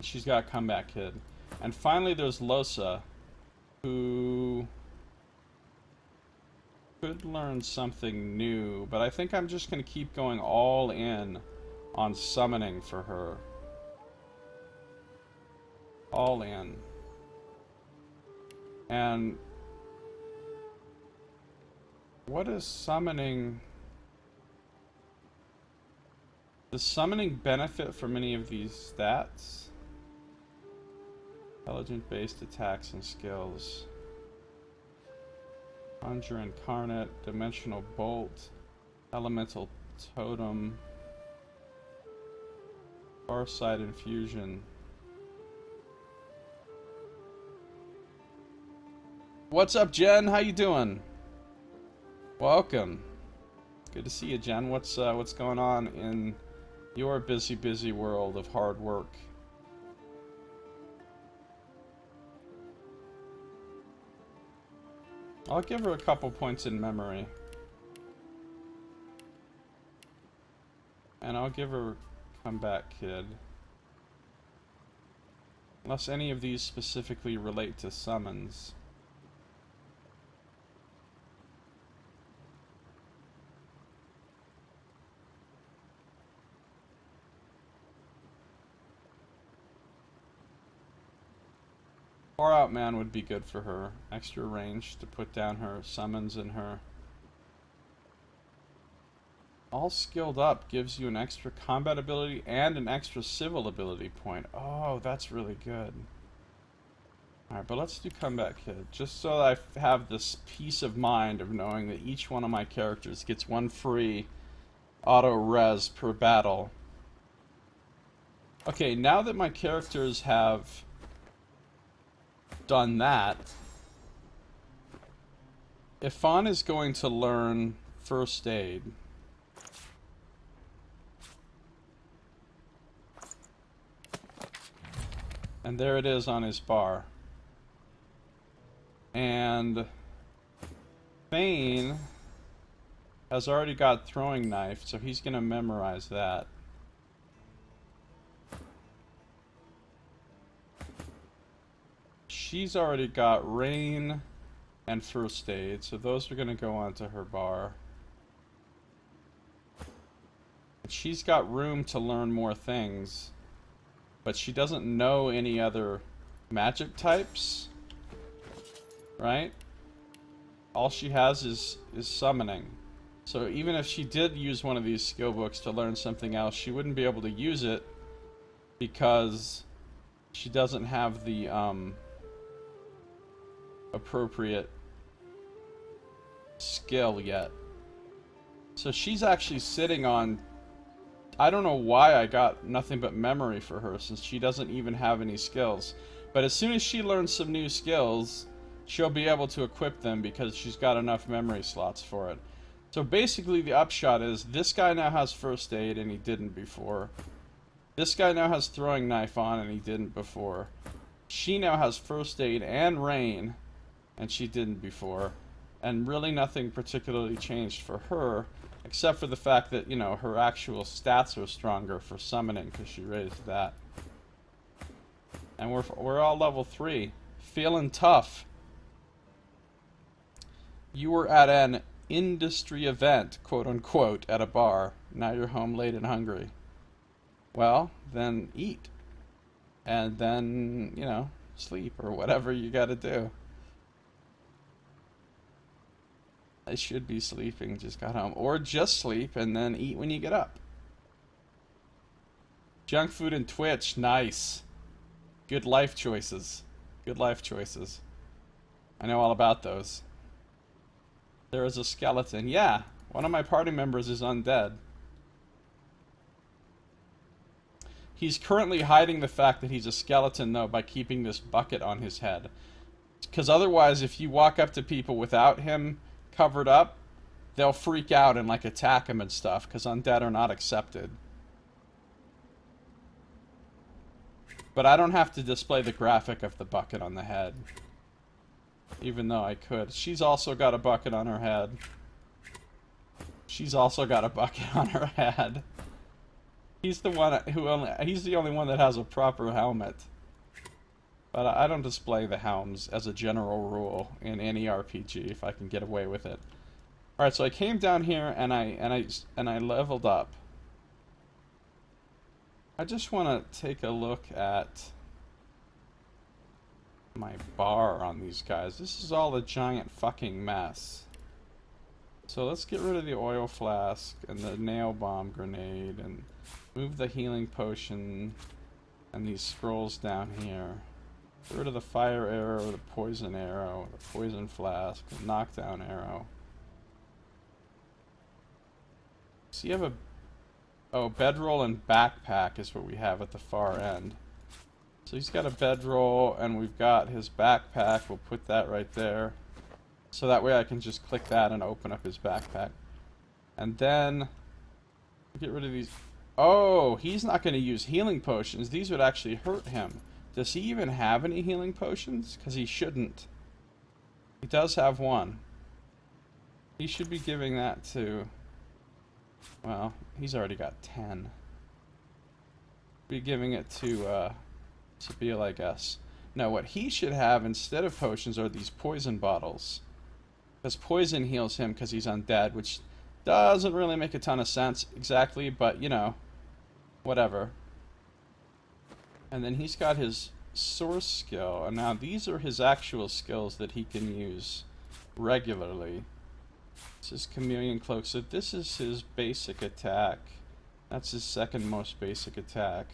She's got Comeback Kid. And finally there's Losa, who... could learn something new, but I think I'm just going to keep going all in on summoning for her. All in. And what is summoning? Does summoning benefit from any of these stats? Intelligent-based attacks and skills. Conjure Incarnate, Dimensional Bolt, Elemental Totem, Farsight Infusion. What's up, Jen? How you doing? Welcome. Good to see you, Jen. What's going on in your busy world of hard work? I'll give her a couple points in memory. And I'll give her Come Back Kid. Unless any of these specifically relate to summons. Far Out Man would be good for her. Extra range to put down her summons and her... All Skilled Up gives you an extra combat ability and an extra civil ability point. Oh, that's really good. Alright, but let's do Comeback Kid. Just so that I have this peace of mind of knowing that each one of my characters gets one free auto-res per battle. Okay, now that my characters have done that, Ifan is going to learn First Aid. And there it is on his bar. And Thane has already got Throwing Knife, so he's going to memorize that. She's already got Rain and First Aid, so those are going to go onto her bar. And she's got room to learn more things, but she doesn't know any other magic types, right? All she has is summoning. So even if she did use one of these skill books to learn something else, she wouldn't be able to use it because she doesn't have the appropriate skill yet. So she's actually sitting on... I don't know why I got nothing but memory for her, since she doesn't even have any skills. But as soon as she learns some new skills, she'll be able to equip them because she's got enough memory slots for it. So basically the upshot is, this guy now has First Aid and he didn't before. This guy now has Throwing Knife on and he didn't before. She now has First Aid and Rain, and she didn't before. And really nothing particularly changed for her, except for the fact that, you know, her actual stats are stronger for summoning because she raised that. And we're all level 3. Feeling tough. You were at an industry event, quote unquote, at a bar. Now you're home late and hungry. Well, then eat. And then, you know, sleep or whatever you gotta do. I should be sleeping, just got home. Or just sleep and then eat when you get up. Junk food and Twitch, nice. Good life choices. Good life choices. I know all about those. There is a skeleton. Yeah, one of my party members is undead. He's currently hiding the fact that he's a skeleton, though, by keeping this bucket on his head. Because otherwise, if you walk up to people without him covered up, they'll freak out and, like, attack him and stuff, because undead are not accepted. But I don't have to display the graphic of the bucket on the head. Even though I could. She's also got a bucket on her head. She's also got a bucket on her head. He's the one who he's the only one that has a proper helmet. But I don't display the helms as a general rule in any RPG if I can get away with it. All right, so I came down here and I leveled up. I just want to take a look at my bar on these guys. This is all a giant fucking mess. So let's get rid of the oil flask and the nail bomb grenade and move the healing potion and these scrolls down here. Get rid of the fire arrow, the poison arrow, the poison flask, the knockdown arrow. So you have a... Oh, bedroll and backpack is what we have at the far end. So he's got a bedroll, and we've got his backpack. We'll put that right there. So that way I can just click that and open up his backpack. And then get rid of these. Oh, he's not going to use healing potions. These would actually hurt him. Does he even have any healing potions? Because he shouldn't. He does have one. He should be giving that to... Well, he's already got 10. Be giving it to Sabil, I guess. Now, what he should have instead of potions are these poison bottles. Because poison heals him because he's undead, which doesn't really make a ton of sense exactly, but, you know, whatever. And then he's got his source skill, and now these are his actual skills that he can use regularly. This is Chameleon Cloak, so this is his basic attack. That's his second most basic attack.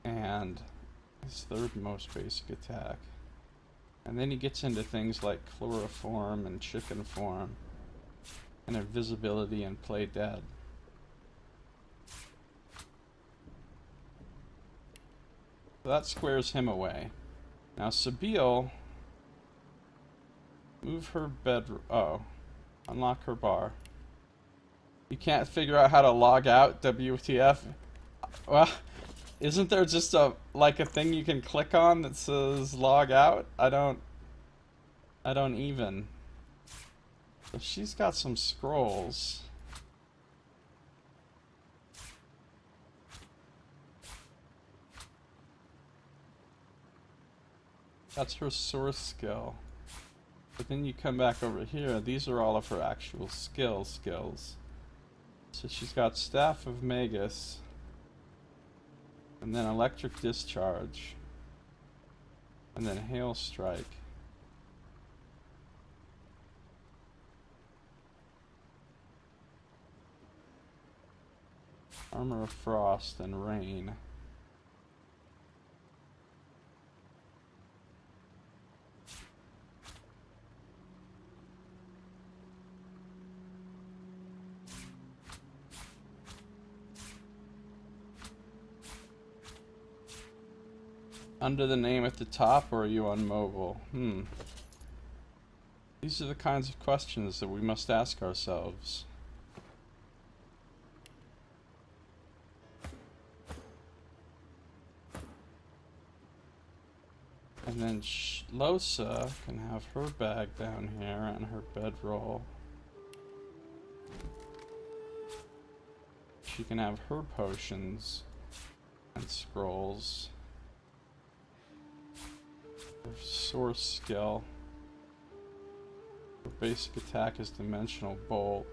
And his third most basic attack. And then he gets into things like chloroform and chicken form and invisibility and play dead. So that squares him away. Now Sabil, move her bed. Oh, unlock her bar. You can't figure out how to log out, WTF? Well, isn't there just a thing you can click on that says log out? I don't even. So she's got some scrolls. That's her source skill. But then you come back over here, these are all of her actual skills. So she's got Staff of Magus, and then Electric Discharge, and then Hail Strike. Armor of Frost and Rain. Under the name at the top, or are you on mobile? These are the kinds of questions that we must ask ourselves. And then Losa can have her bag down here and her bedroll. She can have her potions and scrolls. Her source skill. Her basic attack is Dimensional Bolt.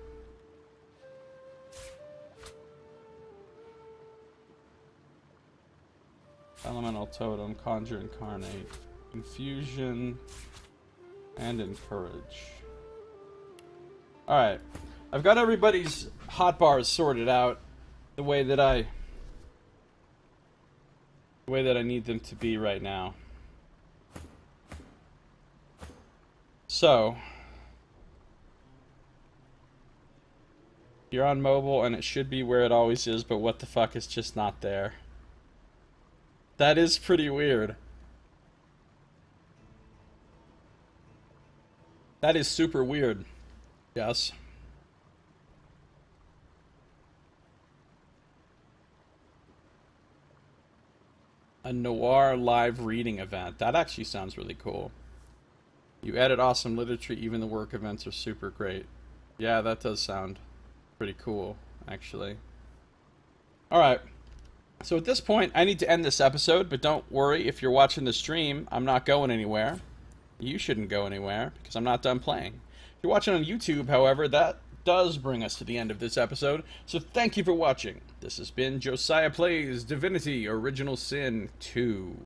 Elemental Totem, Conjure Incarnate, Infusion, and Encourage. Alright. I've got everybody's hotbars sorted out the way that I need them to be right now. So, you're on mobile and it should be where it always is, but what the fuck, is just not there. That is pretty weird. That is super weird. Yes. A noir live reading event. That actually sounds really cool. You edit awesome literature, even the work events are super great. Yeah, that does sound pretty cool, actually. Alright. So at this point, I need to end this episode, but don't worry, if you're watching the stream, I'm not going anywhere. You shouldn't go anywhere, because I'm not done playing. If you're watching on YouTube, however, that does bring us to the end of this episode, so thank you for watching. This has been Josiah Plays Divinity Original Sin 2.